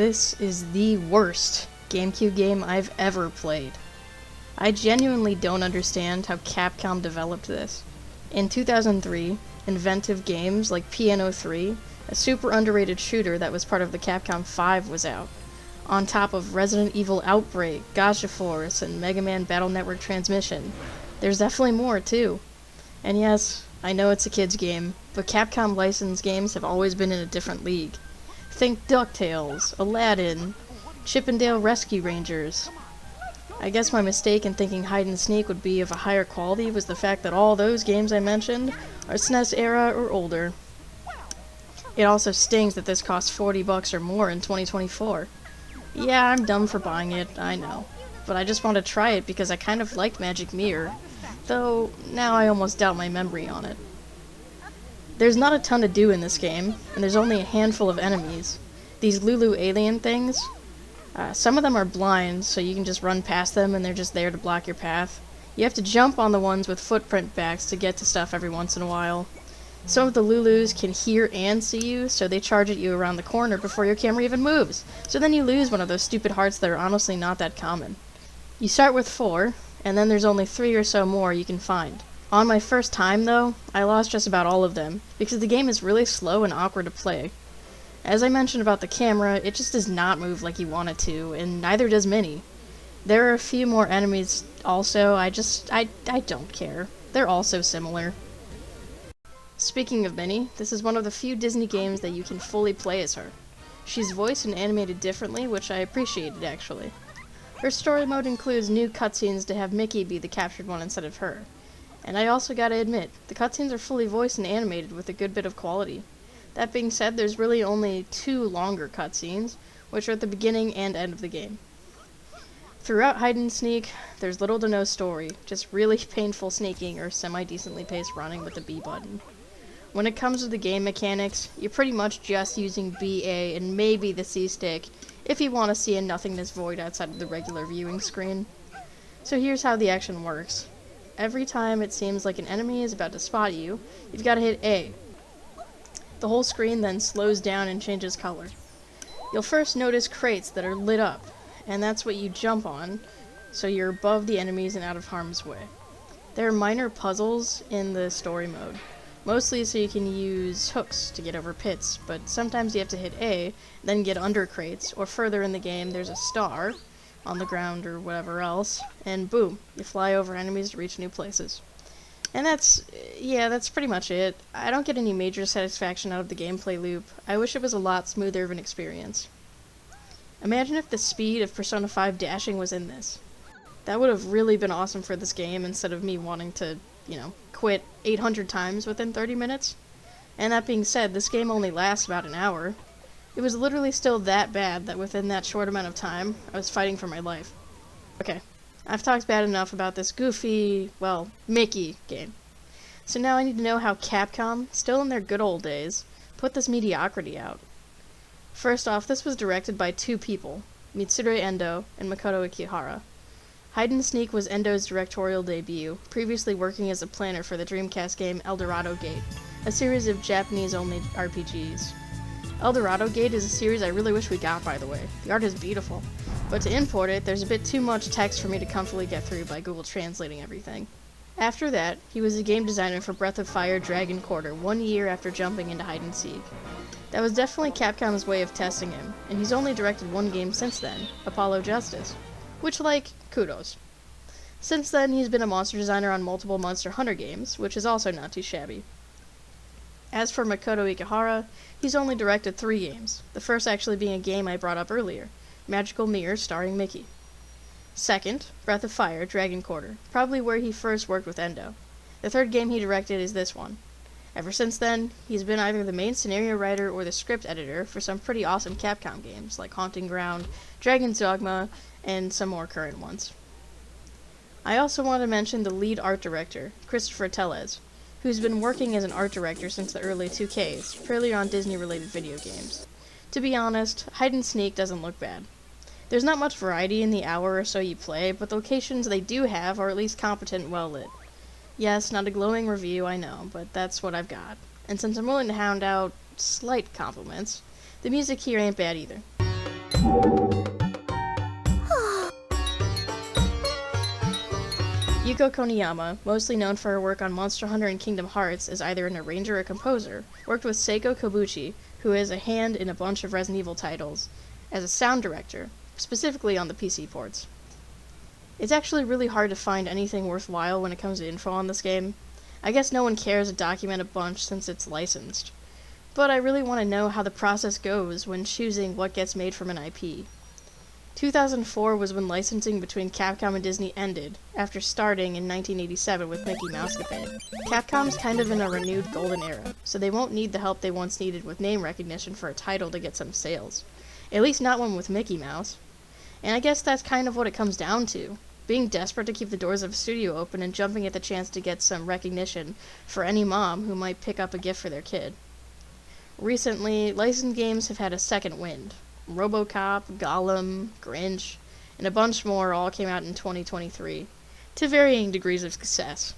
This is the worst GameCube game I've ever played. I genuinely don't understand how Capcom developed this. In 2003, inventive games like Piano 3, a super underrated shooter that was part of the Capcom 5, was out. On top of Resident Evil Outbreak, Gotcha Force, and Mega Man Battle Network Transmission. There's definitely more, too. And yes, I know it's a kid's game, but Capcom licensed games have always been in a different league. Think DuckTales, Aladdin, Chip 'n Dale Rescue Rangers. I guess my mistake in thinking Hide and Sneak would be of a higher quality was the fact that all those games I mentioned are SNES era or older. It also stings that this costs $40 or more in 2024. Yeah, I'm dumb for buying it, I know. But I just want to try it because I kind of liked Magic Mirror, though now I almost doubt my memory on it. There's not a ton to do in this game, and there's only a handful of enemies. These Lulu alien things, some of them are blind, so you can just run past them and they're just there to block your path. You have to jump on the ones with footprint backs to get to stuff every once in a while. Some of the Lulus can hear and see you, so they charge at you around the corner before your camera even moves. So then you lose one of those stupid hearts that are honestly not that common. You start with 4, and then there's only 3 or so more you can find. On my first time, though, I lost just about all of them, because the game is really slow and awkward to play. As I mentioned about the camera, it just does not move like you want it to, and neither does Minnie. There are a few more enemies also, I don't care. They're all so similar. Speaking of Minnie, this is one of the few Disney games that you can fully play as her. She's voiced and animated differently, which I appreciated actually. Her story mode includes new cutscenes to have Mickey be the captured one instead of her. And I also gotta admit, the cutscenes are fully voiced and animated with a good bit of quality. That being said, there's really only 2 longer cutscenes, which are at the beginning and end of the game. Throughout Hide and Sneak, there's little to no story, just really painful sneaking or semi-decently paced running with the B button. When it comes to the game mechanics, you're pretty much just using BA and maybe the C stick if you want to see a nothingness void outside of the regular viewing screen. So here's how the action works. Every time it seems like an enemy is about to spot you, you've got to hit A. The whole screen then slows down and changes color. You'll first notice crates that are lit up, and that's what you jump on, so you're above the enemies and out of harm's way. There are minor puzzles in the story mode, mostly so you can use hooks to get over pits, but sometimes you have to hit A, then get under crates, or further in the game there's a star on the ground or whatever else, and boom, you fly over enemies to reach new places. And that's pretty much it. I don't get any major satisfaction out of the gameplay loop. I wish it was a lot smoother of an experience. Imagine if the speed of Persona 5 dashing was in this. That would have really been awesome for this game instead of me wanting to, quit 800 times within 30 minutes. And that being said, this game only lasts about an hour. It was literally still that bad that within that short amount of time, I was fighting for my life. Okay, I've talked bad enough about this goofy, Mickey game. So now I need to know how Capcom, still in their good old days, put this mediocrity out. First off, this was directed by 2 people, Mitsuru Endo and Makoto Ikihara. Hide and Sneak was Endo's directorial debut, previously working as a planner for the Dreamcast game Eldorado Gate, a series of Japanese-only RPGs. Eldorado Gate is a series I really wish we got, by the way. The art is beautiful. But to import it, there's a bit too much text for me to comfortably get through by Google translating everything. After that, he was a game designer for Breath of Fire Dragon Quarter 1 year after jumping into Hide and Seek. That was definitely Capcom's way of testing him, and he's only directed 1 game since then, Apollo Justice. Which, kudos. Since then, he's been a monster designer on multiple Monster Hunter games, which is also not too shabby. As for Makoto Ikihara, he's only directed 3 games, the first actually being a game I brought up earlier, Magical Mirror starring Mickey. Second, Breath of Fire Dragon Quarter, probably where he first worked with Endo. The 3rd game he directed is this one. Ever since then, he's been either the main scenario writer or the script editor for some pretty awesome Capcom games, like Haunting Ground, Dragon's Dogma, and some more current ones. I also want to mention the lead art director, Christopher Tellez, who's been working as an art director since the early 2Ks, fairly on Disney-related video games. To be honest, Hide and Sneak doesn't look bad. There's not much variety in the hour or so you play, but the locations they do have are at least competent and well-lit. Yes, not a glowing review, I know, but that's what I've got. And since I'm willing to hound out slight compliments, the music here ain't bad either. Yuko Koniyama, mostly known for her work on Monster Hunter and Kingdom Hearts as either an arranger or composer, worked with Seiko Kobuchi, who has a hand in a bunch of Resident Evil titles, as a sound director, specifically on the PC ports. It's actually really hard to find anything worthwhile when it comes to info on this game. I guess no one cares to document a bunch since it's licensed. But I really want to know how the process goes when choosing what gets made from an IP. 2004 was when licensing between Capcom and Disney ended, after starting in 1987 with Mickey Mousecapade. Capcom's kind of in a renewed golden era, so they won't need the help they once needed with name recognition for a title to get some sales. At least not one with Mickey Mouse. And I guess that's kind of what it comes down to. Being desperate to keep the doors of a studio open and jumping at the chance to get some recognition for any mom who might pick up a gift for their kid. Recently, licensed games have had a second wind. RoboCop, Gollum, Grinch, and a bunch more all came out in 2023, to varying degrees of success.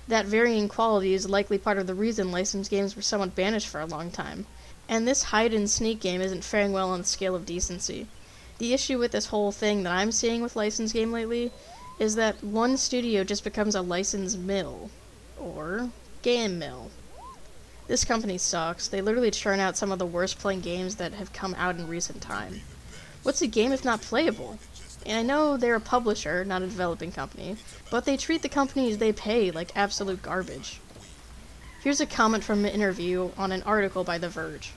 That varying quality is likely part of the reason licensed games were somewhat banished for a long time, and this hide-and-sneak game isn't faring well on the scale of decency. The issue with this whole thing that I'm seeing with licensed game lately is that one studio just becomes a license mill, or game mill. This company sucks. They literally churn out some of the worst playing games that have come out in recent time. What's a game if not playable? And I know they're a publisher, not a developing company, but they treat the companies they pay like absolute garbage. Here's a comment from an interview on an article by The Verge.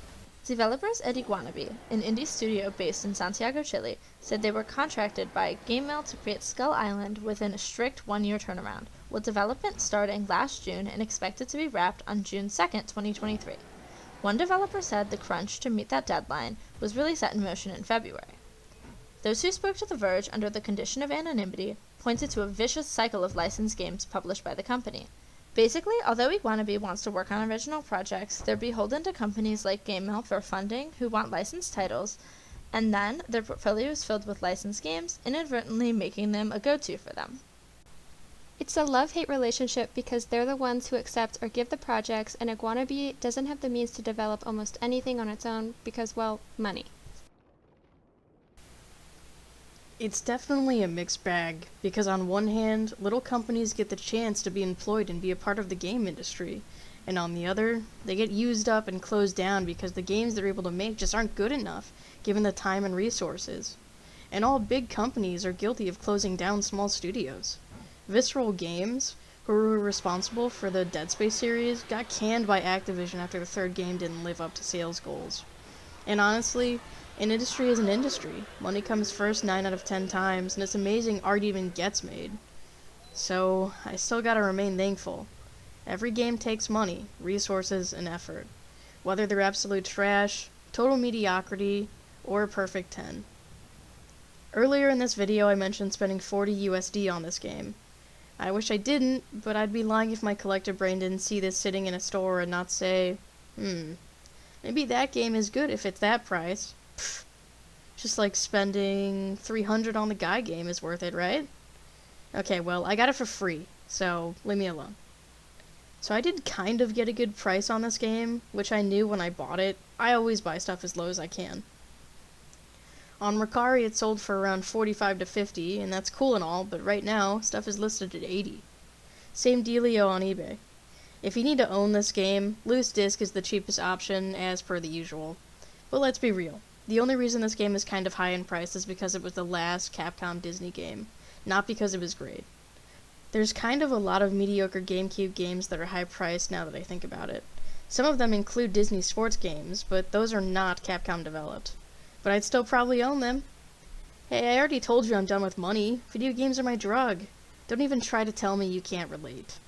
Developers at Iguanabe, an indie studio based in Santiago, Chile, said they were contracted by GameMill to create Skull Island within a strict one-year turnaround, with development starting last June and expected to be wrapped on June 2, 2023. One developer said the crunch to meet that deadline was really set in motion in February. Those who spoke to The Verge under the condition of anonymity pointed to a vicious cycle of licensed games published by the company. Basically, although Iguanabe wants to work on original projects, they're beholden to companies like GameMill for funding who want licensed titles, and then their portfolio is filled with licensed games, inadvertently making them a go-to for them. It's a love-hate relationship because they're the ones who accept or give the projects, and Iguanabe doesn't have the means to develop almost anything on its own because, well, money. It's definitely a mixed bag, because on one hand, little companies get the chance to be employed and be a part of the game industry, and on the other, they get used up and closed down because the games they're able to make just aren't good enough, given the time and resources. And all big companies are guilty of closing down small studios. Visceral Games, who were responsible for the Dead Space series, got canned by Activision after the third game didn't live up to sales goals. And honestly, an industry is an industry. Money comes first 9 out of 10 times, and it's amazing art even gets made. So, I still gotta remain thankful. Every game takes money, resources, and effort. Whether they're absolute trash, total mediocrity, or a perfect 10. Earlier in this video I mentioned spending 40 USD on this game. I wish I didn't, but I'd be lying if my collector brain didn't see this sitting in a store and not say, maybe that game is good if it's that price. Pfft. Just like spending 300 on the Guy game is worth it, right? Okay, well, I got it for free, so leave me alone. So I did kind of get a good price on this game, which I knew when I bought it. I always buy stuff as low as I can. On Mercari it sold for around 45 to 50, and that's cool and all, but right now, stuff is listed at 80. Same dealio on eBay. If you need to own this game, loose disc is the cheapest option, as per the usual. But let's be real. The only reason this game is kind of high in price is because it was the last Capcom Disney game, not because it was great. There's kind of a lot of mediocre GameCube games that are high priced now that I think about it. Some of them include Disney sports games, but those are not Capcom developed. But I'd still probably own them. Hey, I already told you I'm done with money. Video games are my drug. Don't even try to tell me you can't relate.